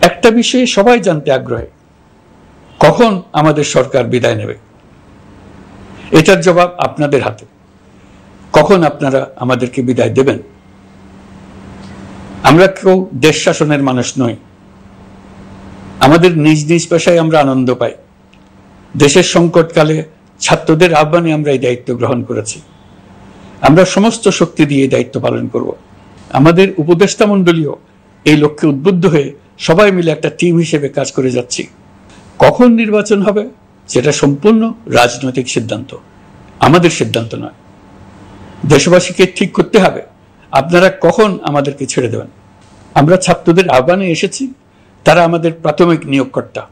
একটা বিষয়ে সবাই জানতে আগ্রহী, কখন আমাদের সরকার বিদায় নেবে। এটার জবাব আপনাদের হাতে। কখন আপনারা আমাদেরকে বিদায় দেবেন? আমরা কেউ দেশ শাসনের মানুষ নই। আমাদের নিজ নিজ পেশায় আমরা আনন্দ পাই। দেশের সংকটকালে ছাত্রদের আহ্বানে আমরা এই দায়িত্ব গ্রহণ করেছি। আমরা সমস্ত শক্তি দিয়ে এই দায়িত্ব পালন করব। আমাদের উপদেষ্টা মণ্ডলীও এই লক্ষ্যে উদ্বুদ্ধ হয়ে সবাই মিলে একটা টিম হিসেবে কাজ করে যাচ্ছি। কখন নির্বাচন হবে সেটা সম্পূর্ণ রাজনৈতিক সিদ্ধান্ত, আমাদের সিদ্ধান্ত নয়। দেশবাসীকে ঠিক করতে হবে আপনারা কখন আমাদেরকে ছেড়ে দেবেন। আমরা ছাত্রদের আহ্বানে এসেছি, তারা আমাদের প্রাথমিক নিয়োগকর্তা।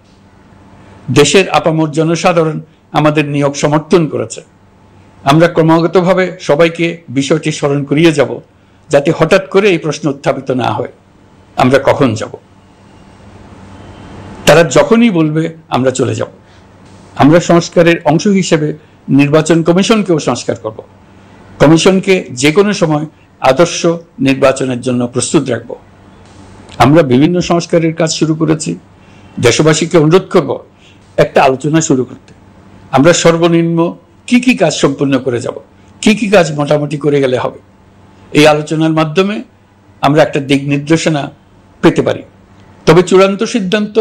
দেশের আপামর জনসাধারণ আমাদের নিয়োগ সমর্থন করেছে। আমরা ক্রমাগতভাবে সবাইকে বিষয়টি স্মরণ করিয়ে যাব, যাতে হঠাৎ করে এই প্রশ্ন উত্থাপিত না হয় আমরা কখন যাব। তারা যখনই বলবে আমরা চলে যাব। আমরা সংস্কারের অংশ হিসেবে নির্বাচন কমিশনকেও সংস্কার করব। কমিশনকে যে কোনো সময় আদর্শ নির্বাচনের জন্য প্রস্তুত রাখব। আমরা বিভিন্ন সংস্কারের কাজ শুরু করেছি। দেশবাসীকে অনুরোধ করব একটা আলোচনা শুরু করতে। আমরা সর্বনিম্ন কি কি কাজ সম্পূর্ণ করে যাব, কি কি কাজ মোটামুটি করে গেলে হবে। এই আলোচনার মাধ্যমে আমরা একটা দিক নির্দেশনা পেতে পারি। তবে চূড়ান্ত সিদ্ধান্ত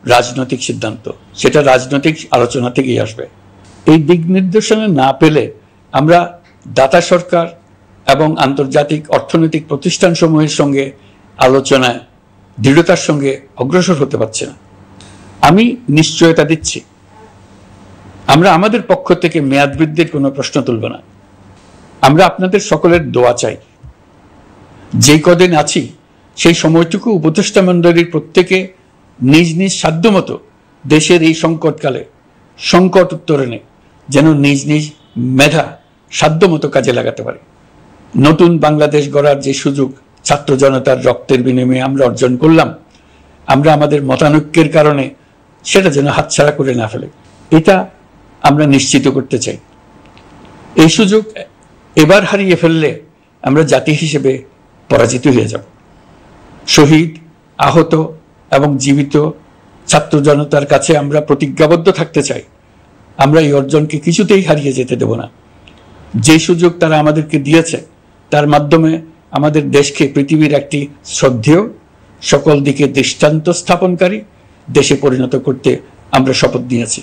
রাজনৈতিক সিদ্ধান্ত, সেটা রাজনৈতিক আলোচনা থেকেই আসবে। এই দিক নির্দেশনা না পেলে আমরা দাতা সরকার এবং আন্তর্জাতিক অর্থনৈতিক প্রতিষ্ঠানসমূহের সঙ্গে আলোচনায় দৃঢ়তার সঙ্গে অগ্রসর হতে পারছি না। আমি নিশ্চয়তা দিচ্ছি, আমরা আমাদের পক্ষ থেকে মেয়াদ বৃদ্ধির কোনো প্রশ্ন তুলব না। আমরা আপনাদের সকলের দোয়া চাই। যেই কদিন আছি সেই সময়টুকু উপদেষ্টা মণ্ডলীর প্রত্যেকে নিজ নিজ সাধ্যমতো দেশের এই সংকটকালে সংকট উত্তরণে যেন নিজ নিজ মেধা সাধ্যমতো কাজে লাগাতে পারে। নতুন বাংলাদেশ গড়ার যে সুযোগ ছাত্র জনতার রক্তের বিনিময়ে আমরা অর্জন করলাম, আমরা আমাদের মতানৈক্যের কারণে সেটা যেন হাতছাড়া করে না ফেলে, এটা আমরা নিশ্চিত করতে চাই। এই সুযোগ এবার হারিয়ে ফেললে আমরা জাতি হিসেবে পরাজিত হয়ে যাব। শহীদ, আহত এবং জীবিত ছাত্র জনতার কাছে আমরা প্রতিজ্ঞাবদ্ধ থাকতে চাই। আমরা এই অর্জনকে কিছুতেই হারিয়ে যেতে দেব না। যে সুযোগ তারা আমাদেরকে দিয়েছে তার মাধ্যমে আমাদের দেশকে পৃথিবীর একটি শ্রদ্ধেয়, সকল দিকে দৃষ্টান্ত স্থাপনকারী দেশে পরিণত করতে আমরা শপথ নিয়েছি।